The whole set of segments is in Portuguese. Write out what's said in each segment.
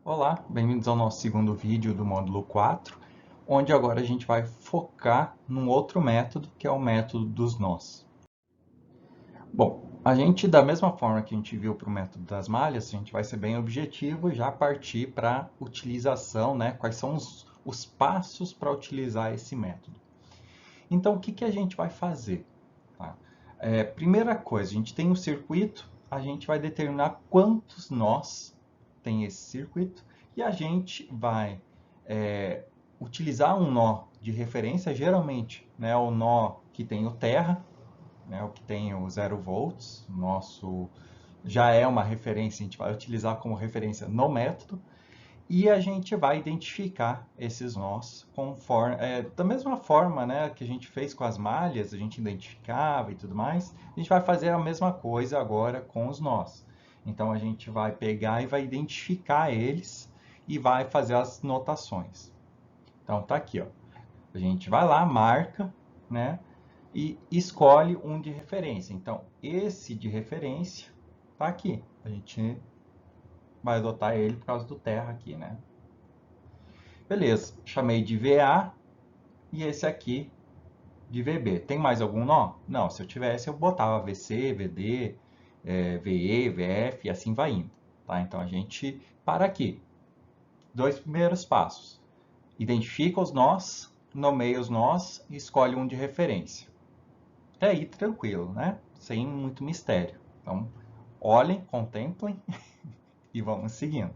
Olá, bem-vindos ao nosso segundo vídeo do módulo 4, onde agora a gente vai focar num outro método, que é o método dos nós. Bom, a gente, da mesma forma que a gente viu para o método das malhas, a gente vai ser bem objetivo e já partir para a utilização, né? Quais são os passos para utilizar esse método. Então, o que a gente vai fazer? Tá? Primeira coisa, a gente tem um circuito, a gente vai determinar quantos nós tem esse circuito e a gente vai utilizar um nó de referência, geralmente, né, o nó que tem o terra, né, o que tem o 0 volts, nosso já é uma referência, a gente vai utilizar como referência no método, e a gente vai identificar esses nós conforme, da mesma forma, né, que a gente fez com as malhas, a gente identificava e tudo mais, a gente vai fazer a mesma coisa agora com os nós. Então a gente vai pegar e vai identificar eles e vai fazer as notações. Então tá aqui, ó. A gente vai lá, marca, né, e escolhe um de referência. Então esse de referência tá aqui. A gente vai adotar ele por causa do terra aqui, né? Beleza, chamei de VA e esse aqui de VB. Tem mais algum nó? Não, se eu tivesse eu botava VC, VD, VE, VF e assim vai indo. Tá? Então a gente para aqui. Dois primeiros passos. Identifica os nós, nomeia os nós e escolhe um de referência. Até aí tranquilo, né? Sem muito mistério. Então olhem, contemplem e vamos seguindo.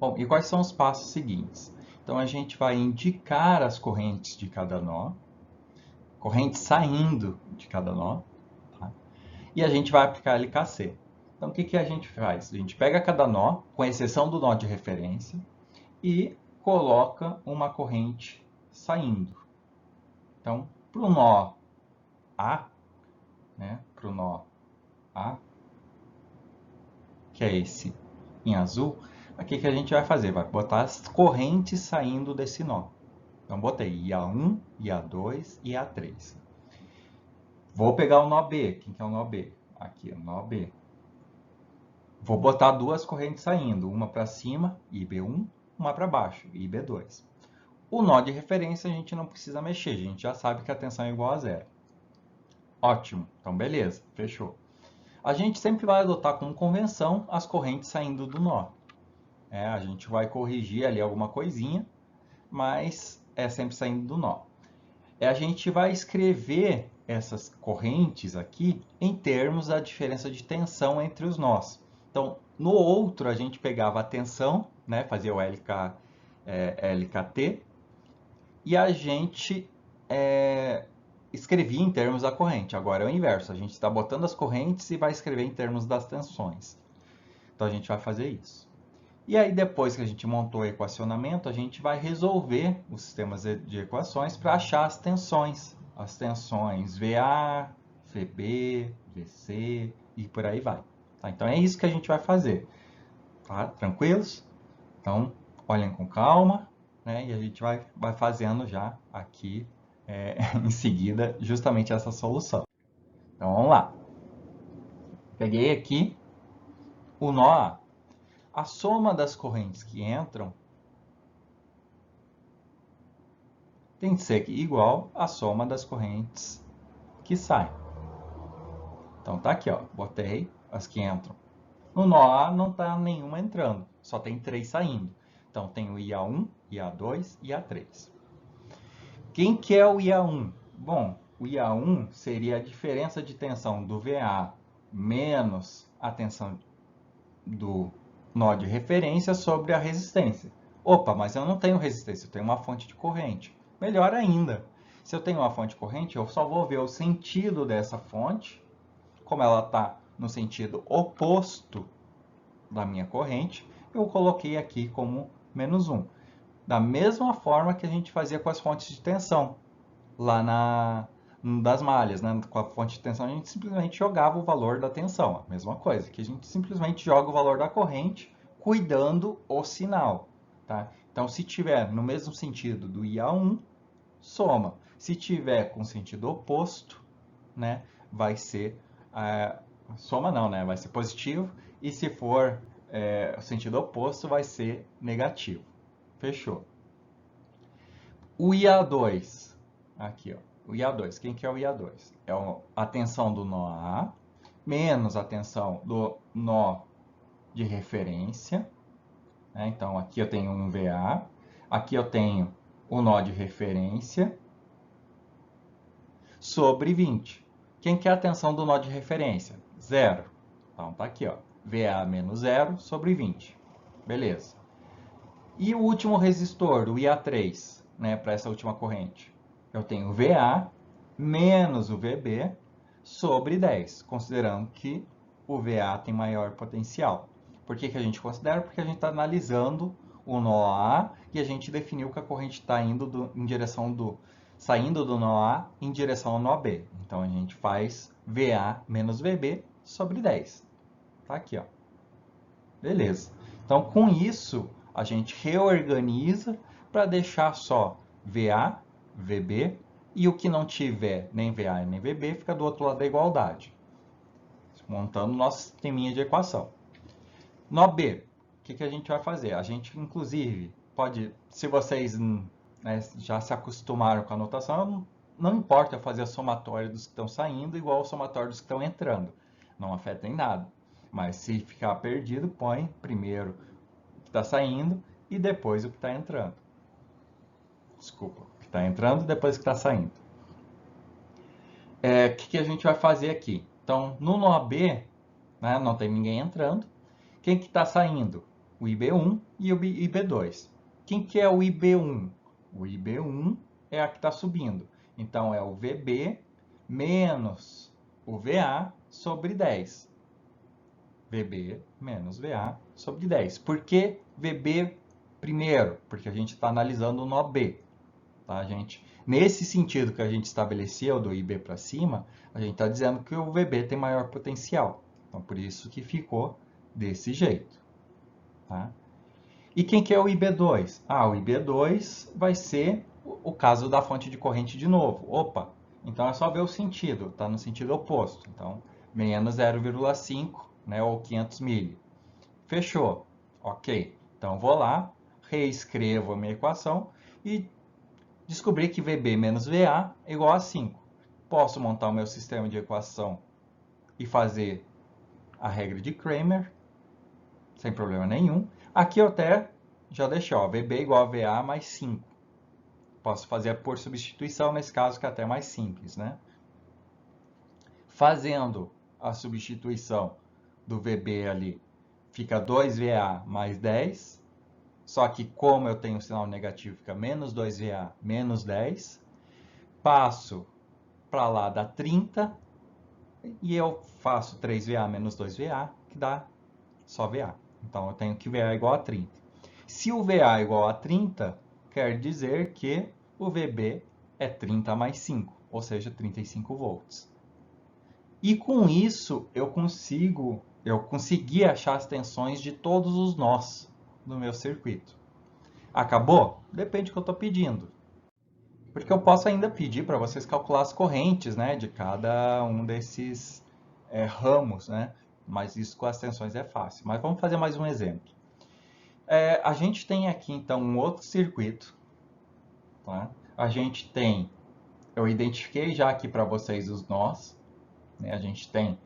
Bom, e quais são os passos seguintes? Então a gente vai indicar as correntes de cada nó, corrente saindo de cada nó, tá? E a gente vai aplicar LKC. Então, o que a gente faz? A gente pega cada nó, com exceção do nó de referência, e coloca uma corrente saindo. Então, para o nó A, né, para o nó A, que é esse em azul, aqui que a gente vai fazer? Vai botar as correntes saindo desse nó. Então, botei IA1, IA2 e IA3. Vou pegar o nó B. Quem que é o nó B? Aqui, o nó B. Vou botar duas correntes saindo, uma para cima, IB1, uma para baixo, IB2. O nó de referência a gente não precisa mexer, a gente já sabe que a tensão é igual a zero. Ótimo, então beleza, fechou. A gente sempre vai adotar como convenção as correntes saindo do nó. A gente vai corrigir ali alguma coisinha, mas é sempre saindo do nó. A gente vai escrever essas correntes aqui em termos da diferença de tensão entre os nós. Então, no outro, a gente pegava a tensão, né, fazia o LKT, e a gente escrevia em termos da corrente. Agora é o inverso, a gente está botando as correntes e vai escrever em termos das tensões. Então, a gente vai fazer isso. E aí, depois que a gente montou o equacionamento, a gente vai resolver os sistemas de equações para achar as tensões. As tensões VA, VB, VC e por aí vai. Tá? Então, é isso que a gente vai fazer. Tá? Tranquilos? Então, olhem com calma, né? E a gente vai fazendo já aqui, em seguida, justamente essa solução. Então, vamos lá. Peguei aqui o nó A. A soma das correntes que entram tem que ser igual à soma das correntes que saem. Então tá aqui, ó, botei as que entram. No nó A não está nenhuma entrando, só tem 3 saindo. Então tem o IA1, IA2 e IA3. Quem que é o IA1? Bom, o IA1 seria a diferença de tensão do VA menos a tensão do nó de referência sobre a resistência. Opa, mas eu não tenho resistência, eu tenho uma fonte de corrente. Melhor ainda, se eu tenho uma fonte de corrente, eu só vou ver o sentido dessa fonte, como ela está no sentido oposto da minha corrente, eu coloquei aqui como menos 1. Da mesma forma que a gente fazia com as fontes de tensão, lá das malhas, né? Com a fonte de tensão, a gente simplesmente jogava o valor da tensão. A mesma coisa, que a gente simplesmente joga o valor da corrente, cuidando o sinal. Tá? Então, se tiver no mesmo sentido do IA1, soma. Se tiver com sentido oposto, né, vai ser soma não, né, vai ser positivo. E se for o sentido oposto vai ser negativo. Fechou. O IA2, aqui, ó, o IA2, quem que é o IA2? É a tensão do nó A menos a tensão do nó de referência, né? Então, aqui eu tenho um VA, aqui eu tenho o nó de referência, sobre 20. Quem que é a tensão do nó de referência? Zero. Então, tá aqui, ó, VA menos zero sobre 20. Beleza. E o último resistor, o IA3, né, para essa última corrente? Eu tenho VA menos o VB sobre 10, considerando que o VA tem maior potencial. Por que que a gente considera? Porque a gente está analisando o nó A e a gente definiu que a corrente está indo em direção saindo do nó A em direção ao nó B. Então a gente faz VA menos VB sobre 10. Tá aqui, ó. Beleza. Então com isso a gente reorganiza para deixar só VA, VB, e o que não tiver nem VA nem VB fica do outro lado da igualdade. Montando nosso sisteminha de equação. Nó B, o que a gente vai fazer? A gente, inclusive, pode, se vocês, né, já se acostumaram com a notação, não importa fazer a somatória dos que estão saindo igual ao somatório dos que estão entrando. Não afeta em nada. Mas se ficar perdido, põe primeiro que está saindo e depois o que está entrando. Desculpa, o que está entrando e depois o que está saindo. O que a gente vai fazer aqui? Então, no nó B, né, não tem ninguém entrando. Quem que está saindo? O IB1 e o IB2. Quem que é o IB1? O IB1 é a que está subindo. Então, é o VB menos o VA sobre 10. VB menos VA sobre 10. Por que VB primeiro? Porque a gente está analisando o nó B. Tá, gente? Nesse sentido que a gente estabeleceu do IB para cima, a gente está dizendo que o VB tem maior potencial. Então, por isso que ficou desse jeito. Tá? E quem que é o IB2? Ah, o IB2 vai ser o caso da fonte de corrente de novo. Opa, então é só ver o sentido, está no sentido oposto. Então, menos 0,5, né, ou 500 mili. Fechou. Ok. Então, vou lá, reescrevo a minha equação e descobri que VB menos VA é igual a 5. Posso montar o meu sistema de equação e fazer a regra de Cramer, sem problema nenhum. Aqui eu até já deixei, ó, VB igual a VA mais 5. Posso fazer por substituição, nesse caso que é até mais simples, né? Fazendo a substituição do VB ali, fica 2VA mais 10. Só que como eu tenho um sinal negativo, fica menos 2VA menos 10. Passo para lá dá 30. E eu faço 3VA menos 2VA, que dá só VA. Então, eu tenho que VA igual a 30. Se o VA é igual a 30, quer dizer que o VB é 30 mais 5, ou seja, 35 volts. E com isso, eu consegui achar as tensões de todos os nós no meu circuito. Acabou? Depende do que eu estou pedindo. Porque eu posso ainda pedir para vocês calcular as correntes, né, de cada um desses ramos, né? Mas isso com as tensões é fácil. Mas vamos fazer mais um exemplo. A gente tem aqui, então, um outro circuito. Tá? A gente tem, eu identifiquei já aqui para vocês os nós. Né? A gente tem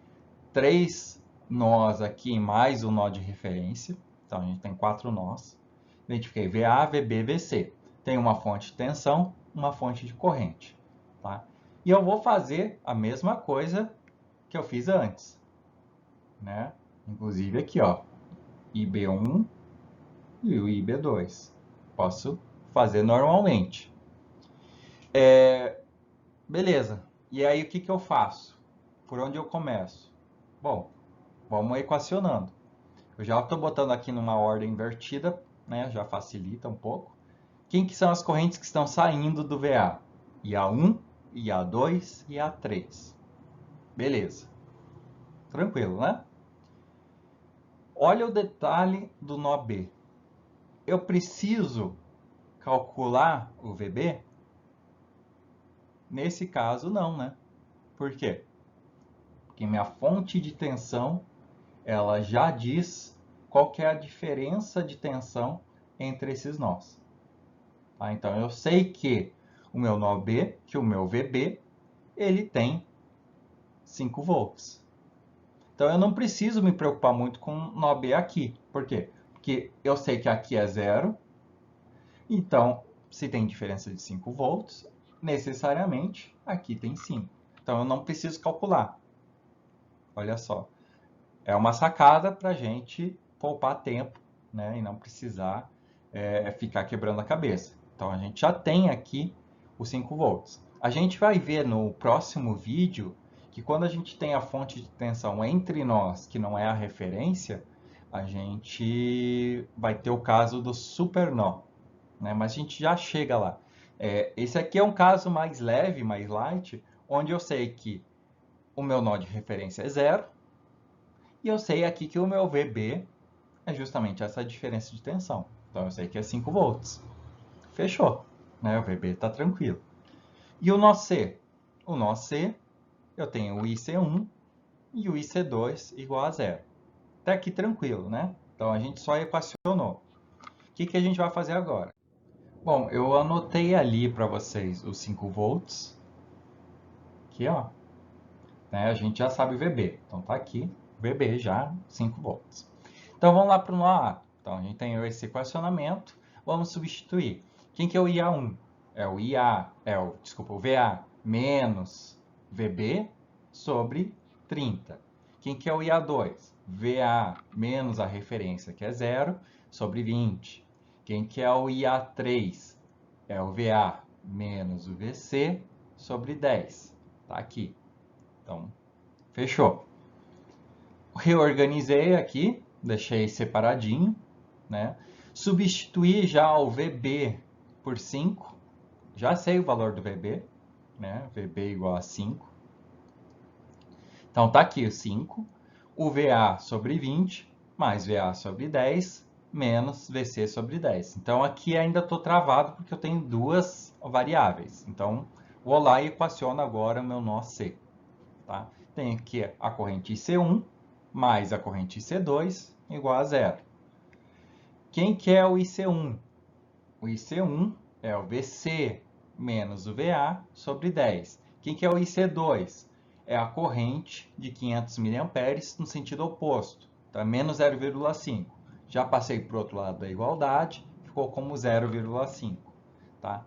3 nós aqui, mais o nó de referência. Então, a gente tem 4 nós. Identifiquei VA, VB, VC. Tem uma fonte de tensão, uma fonte de corrente. Tá? E eu vou fazer a mesma coisa que eu fiz antes. Né? Inclusive aqui, ó, IB1 e o IB2. Posso fazer normalmente. Beleza. E aí o que eu faço? Por onde eu começo? Bom, vamos equacionando. Eu já estou botando aqui numa ordem invertida, né? Já facilita um pouco. Quem que são as correntes que estão saindo do VA? IA1, IA2 e IA3. Beleza. Tranquilo, né? Olha o detalhe do nó B. Eu preciso calcular o VB? Nesse caso, não, né? Por quê? Porque minha fonte de tensão, ela já diz qual que é a diferença de tensão entre esses nós. Tá? Então, eu sei que o meu nó B, que o meu VB, ele tem 5 volts. Então, eu não preciso me preocupar muito com o nó B aqui. Por quê? Porque eu sei que aqui é 0. Então, se tem diferença de 5 volts, necessariamente aqui tem 5. Então, eu não preciso calcular. Olha só. É uma sacada para a gente poupar tempo, né? E não precisar ficar quebrando a cabeça. Então, a gente já tem aqui os 5 volts. A gente vai ver no próximo vídeo que quando a gente tem a fonte de tensão entre nós, que não é a referência, a gente vai ter o caso do supernó, né? Mas a gente já chega lá. Esse aqui é um caso mais leve, mais light, onde eu sei que o meu nó de referência é 0, e eu sei aqui que o meu VB é justamente essa diferença de tensão. Então eu sei que é 5 volts. Fechou, né? O VB está tranquilo. E o nó C? O nó C, eu tenho o IC1 e o IC2 igual a 0. Até aqui tranquilo, né? Então a gente só equacionou. O que a gente vai fazer agora? Bom, eu anotei ali para vocês os 5 volts. Aqui, ó. Né? A gente já sabe o VB. Então tá aqui, VB já 5 volts. Então vamos lá para o nó A. Então a gente tem esse equacionamento. Vamos substituir. Quem que é o IA1? É o IA, o VA menos VB sobre 30. Quem que é o IA2? VA menos a referência, que é 0, sobre 20. Quem que é o IA3? É o VA menos o VC sobre 10. Tá aqui. Então, fechou. Reorganizei aqui, deixei separadinho, né? Substituí já o VB por 5. Já sei o valor do VB, né? VB igual a 5. Então, tá aqui o 5. O VA sobre 20, mais VA sobre 10, menos VC sobre 10. Então, aqui ainda estou travado porque eu tenho duas variáveis. Então, vou lá e equaciono agora o meu nó C. Tá? Tenho aqui a corrente IC1 mais a corrente IC2 igual a 0. Quem que é o IC1? O IC1 é o VC menos o VA sobre 10. Quem que é o IC2? É a corrente de 500 mA no sentido oposto, tá? Menos 0,5. Já passei para o outro lado da igualdade, ficou como 0,5. Tá?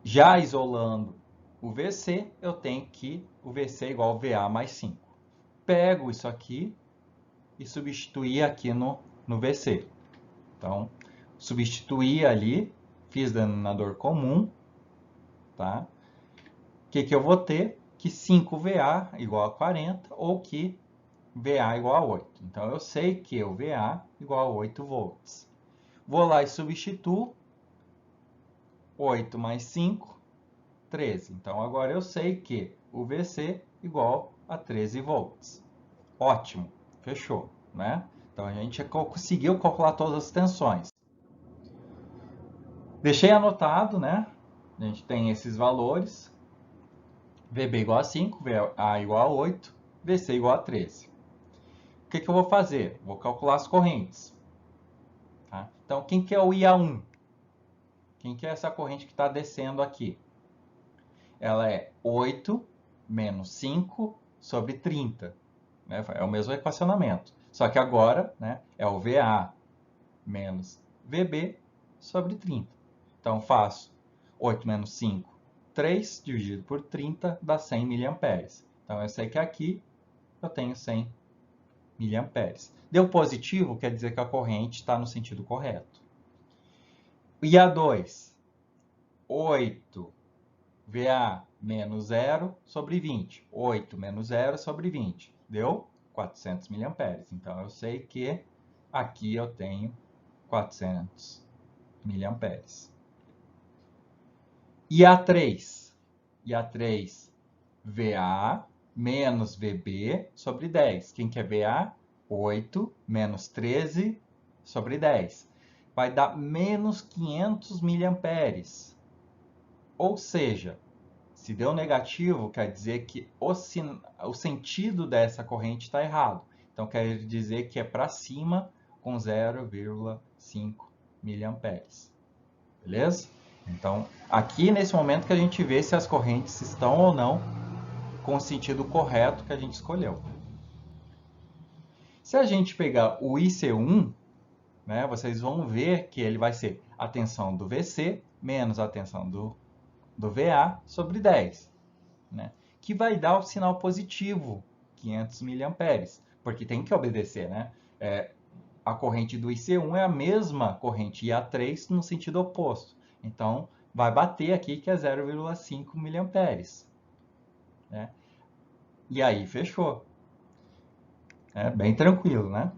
Já isolando o VC, eu tenho que o VC é igual ao VA mais 5. Pego isso aqui e substituir aqui no VC. Então, substituir ali, fiz denominador comum, tá? O que eu vou ter? Que 5VA igual a 40 ou que VA igual a 8. Então, eu sei que o VA igual a 8 volts. Vou lá e substituo 8 mais 5, 13. Então, agora eu sei que o VC igual a 13 volts. Ótimo, fechou, né? Então, a gente conseguiu calcular todas as tensões. Deixei anotado, né? A gente tem esses valores. VB igual a 5, VA igual a 8, VC igual a 13. O que eu vou fazer? Vou calcular as correntes. Tá? Então, quem que é o IA1? Quem que é essa corrente que está descendo aqui? Ela é 8 menos 5 sobre 30. Né? É o mesmo equacionamento. Só que agora, né, é o VA menos VB sobre 30. Então, faço 8 menos 5, 3, dividido por 30, dá 100 mA. Então, eu sei que aqui eu tenho 100 mA. Deu positivo, quer dizer que a corrente está no sentido correto. IA2, 8 VA menos 0 sobre 20. 8 menos 0 sobre 20. Deu 400 mA. Então, eu sei que aqui eu tenho 400 mA. IA3. IA3, VA menos VB sobre 10. Quem que é VA? 8 menos 13 sobre 10. Vai dar menos 500 mA. Ou seja, se deu negativo, quer dizer que o sentido dessa corrente está errado. Então, quer dizer que é para cima com 0,5 miliamperes. Beleza? Então, aqui nesse momento que a gente vê se as correntes estão ou não com o sentido correto que a gente escolheu. Se a gente pegar o IC1, né, vocês vão ver que ele vai ser a tensão do VC menos a tensão do VA sobre 10, né, que vai dar o sinal positivo, 500 miliamperes, porque tem que obedecer, né? A corrente do IC1 é a mesma corrente IA3 no sentido oposto. Então, vai bater aqui que é 0,5 miliamperes, né? E aí, fechou. É bem tranquilo, né?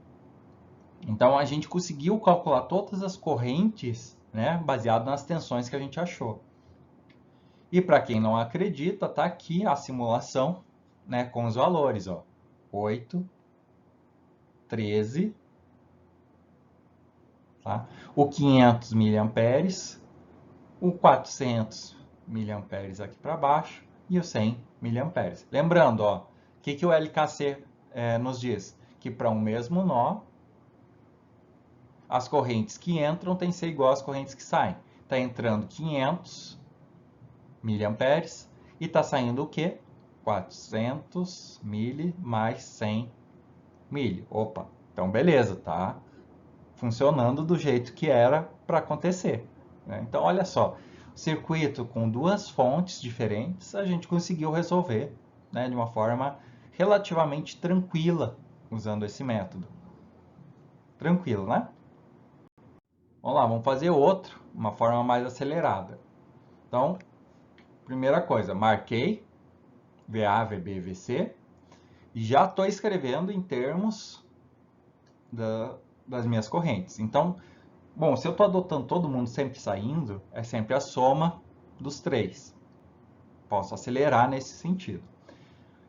Então, a gente conseguiu calcular todas as correntes, né, baseado nas tensões que a gente achou. E para quem não acredita, tá aqui a simulação, né, com os valores, ó. 8, 13, tá? O 500 miliamperes, o 400 miliamperes aqui para baixo e o 100 miliamperes. Lembrando, ó, o que o LKC nos diz? Que para um mesmo nó, as correntes que entram têm que ser igual às correntes que saem. Está entrando 500 miliamperes e está saindo o quê? 400 mili mais 100 mili. Opa, então beleza, tá funcionando do jeito que era para acontecer, né? Então, olha só, circuito com duas fontes diferentes, a gente conseguiu resolver, né, de uma forma relativamente tranquila, usando esse método. Tranquilo, né? Vamos lá, vamos fazer outro, uma forma mais acelerada. Então, primeira coisa, marquei VA, VB, VC, e já estou escrevendo em termos das minhas correntes. Então, bom, se eu estou adotando todo mundo sempre saindo, é sempre a soma dos três. Posso acelerar nesse sentido.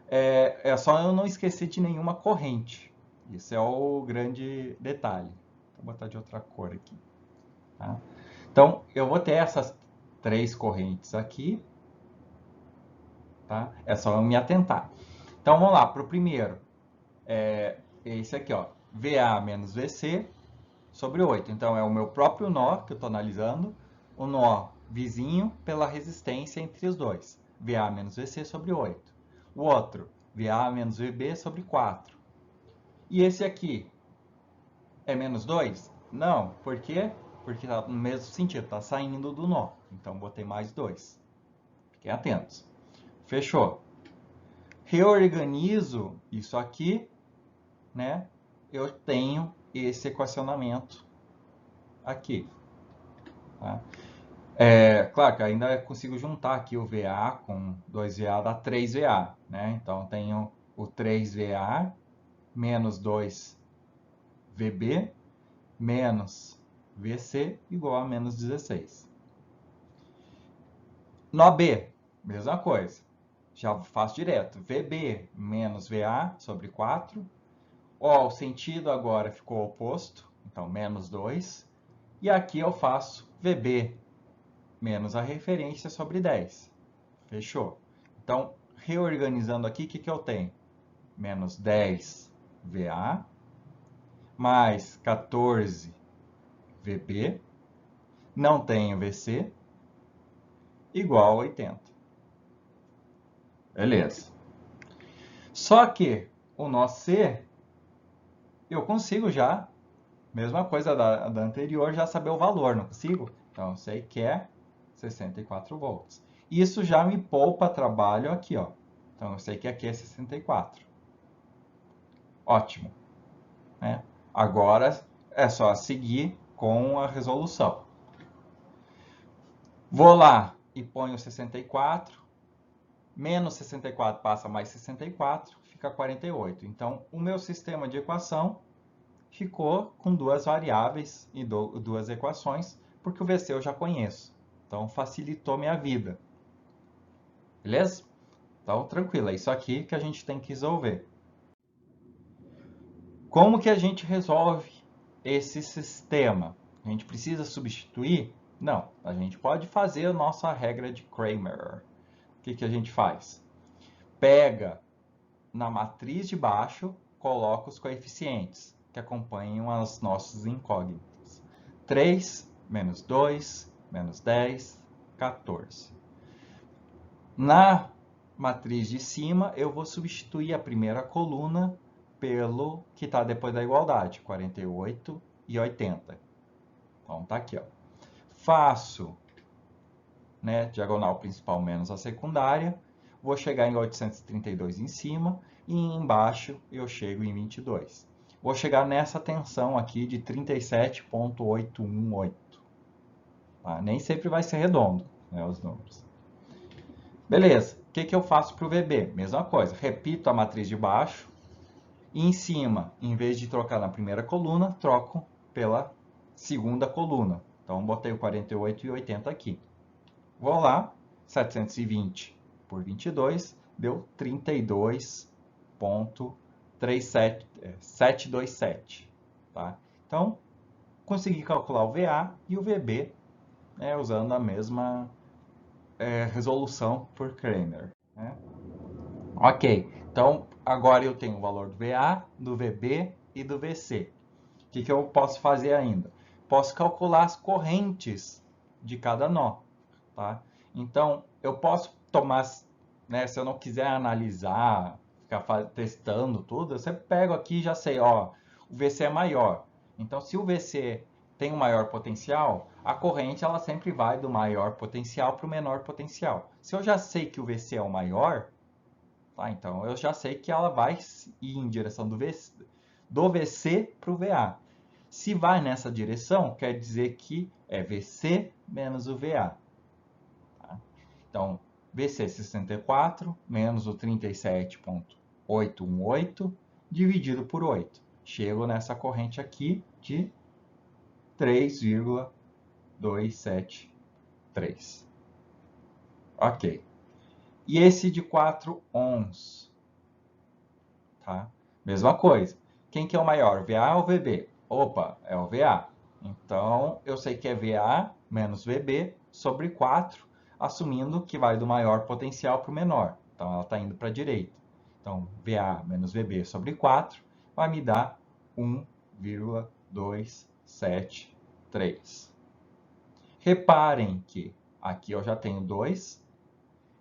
É só eu não esquecer de nenhuma corrente. Isso é o grande detalhe. Vou botar de outra cor aqui. Tá? Então, eu vou ter essas três correntes aqui. Tá? É só eu me atentar. Então, vamos lá para o primeiro. Esse aqui, ó, VA menos VC sobre 8. Então, é o meu próprio nó que eu estou analisando, o nó vizinho pela resistência entre os dois. VA menos VC sobre 8. O outro, VA menos VB sobre 4. E esse aqui é menos 2? Não. Por quê? Porque está no mesmo sentido, está saindo do nó. Então, botei mais 2. Fiquem atentos. Fechou. Reorganizo isso aqui, né? Eu tenho esse equacionamento aqui. Tá? Claro que ainda consigo juntar aqui o VA com 2VA dá 3VA, né? Então, tenho o 3VA menos 2VB menos VC igual a menos 16. Nó B, mesma coisa. Já faço direto. VB menos VA sobre 4. Ó, o sentido agora ficou oposto, então menos 2. E aqui eu faço VB menos a referência sobre 10. Fechou? Então, reorganizando aqui, o que eu tenho? Menos 10 VA, mais 14 VB, não tenho VC, igual a 80. Beleza. Só que o nó C, eu consigo já, mesma coisa da anterior, já saber o valor, não consigo? Então, eu sei que é 64 volts. Isso já me poupa trabalho aqui, ó. Então, eu sei que aqui é 64. Ótimo. Né? Agora, é só seguir com a resolução. Vou lá e ponho 64. Menos 64 passa mais 64, fica 48. Então, o meu sistema de equação ficou com duas variáveis e duas equações, porque o VC eu já conheço. Então, facilitou minha vida. Beleza? Então, tranquilo. É isso aqui que a gente tem que resolver. Como que a gente resolve esse sistema? A gente precisa substituir? Não. A gente pode fazer a nossa regra de Cramer. O que a gente faz? Pega na matriz de baixo, coloca os coeficientes. que acompanham as nossas incógnitas. 3 menos 2 menos 10, 14. Na matriz de cima, eu vou substituir a primeira coluna pelo que está depois da igualdade, 48 e 80. Então, está aqui. Ó. Faço, né, diagonal principal menos a secundária, vou chegar em 832 em cima, e embaixo eu chego em 22. Vou chegar nessa tensão aqui de 37,818. Tá? Nem sempre vai ser redondo, né, os números. Beleza, o que eu faço para o VB? Mesma coisa, repito a matriz de baixo, e em cima, em vez de trocar na primeira coluna, troco pela segunda coluna. Então, botei o 48 e 80 aqui. Vou lá, 720 por 22, deu 32,727. Tá? Então, consegui calcular o VA e o VB, né, usando a mesma resolução por Cramer. Né? Ok, então agora eu tenho o valor do VA, do VB e do VC. O que eu posso fazer ainda? Posso calcular as correntes de cada nó. Tá? Então, eu posso tomar, né, se eu não quiser analisar, ficar testando tudo, eu sempre pego aqui e já sei, ó, o VC é maior. Então, se o VC tem um maior potencial, a corrente ela sempre vai do maior potencial para o menor potencial. Se eu já sei que o VC é o maior, tá, então eu já sei que ela vai ir em direção do VC para o VA. Se vai nessa direção, quer dizer que é VC menos o VA. Tá? Então, VC 64 menos o 37,818 dividido por 8. Chego nessa corrente aqui de 3,273. Ok. E esse de 4 ohms? Tá? Mesma coisa. Quem que é o maior, VA ou VB? Opa, é o VA. Então, eu sei que é VA menos VB sobre 4, assumindo que vai do maior potencial para o menor. Então, ela está indo para a direita. Então, VA menos VB sobre 4 vai me dar 1,273. Reparem que aqui eu já tenho 2,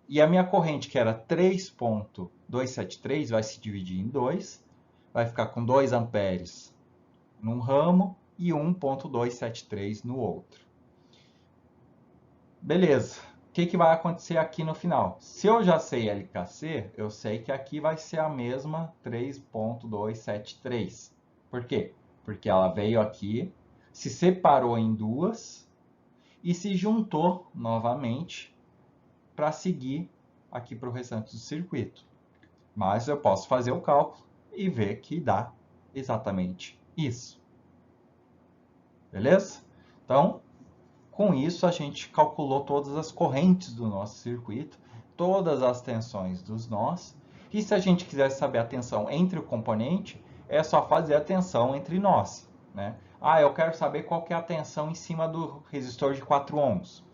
e a minha corrente, que era 3,273, vai se dividir em 2, vai ficar com 2 amperes num ramo e 1,273 no outro. Beleza. O que vai acontecer aqui no final? Se eu já sei LKC, eu sei que aqui vai ser a mesma 3,273. Por quê? Porque ela veio aqui, se separou em duas e se juntou novamente para seguir aqui para o restante do circuito. Mas eu posso fazer o cálculo e ver que dá exatamente isso. Beleza? Então, com isso, a gente calculou todas as correntes do nosso circuito, todas as tensões dos nós. E se a gente quiser saber a tensão entre o componente, é só fazer a tensão entre nós. Né? Ah, eu quero saber qual que é a tensão em cima do resistor de 4 ohms.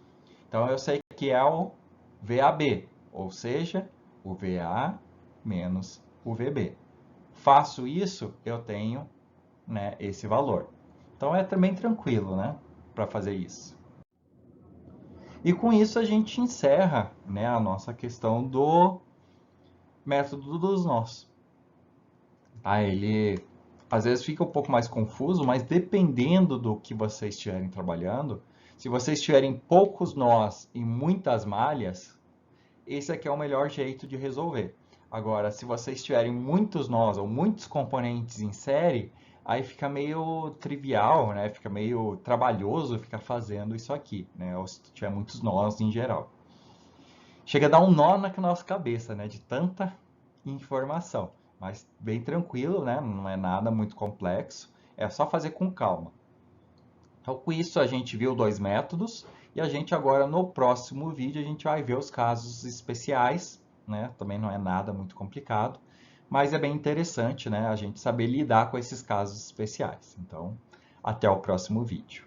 Então, eu sei que é o VAB, ou seja, o VA menos o VB. Faço isso, eu tenho, né, esse valor. Então, é também tranquilo, né, para fazer isso. E com isso a gente encerra, né, a nossa questão do método dos nós. Tá? Ele às vezes fica um pouco mais confuso, mas dependendo do que vocês estiverem trabalhando, se vocês tiverem poucos nós e muitas malhas, esse aqui é o melhor jeito de resolver. Agora, se vocês tiverem muitos nós ou muitos componentes em série, aí fica meio trivial, né? Fica meio trabalhoso ficar fazendo isso aqui, né? Ou se tiver muitos nós em geral. Chega a dar um nó na nossa cabeça, né? De tanta informação. Mas bem tranquilo, né? Não é nada muito complexo. É só fazer com calma. Então, com isso, a gente viu 2 métodos. E a gente agora, no próximo vídeo, a gente vai ver os casos especiais. Né? Também não é nada muito complicado. Mas é bem interessante, né? A gente saber lidar com esses casos especiais. Então, até o próximo vídeo.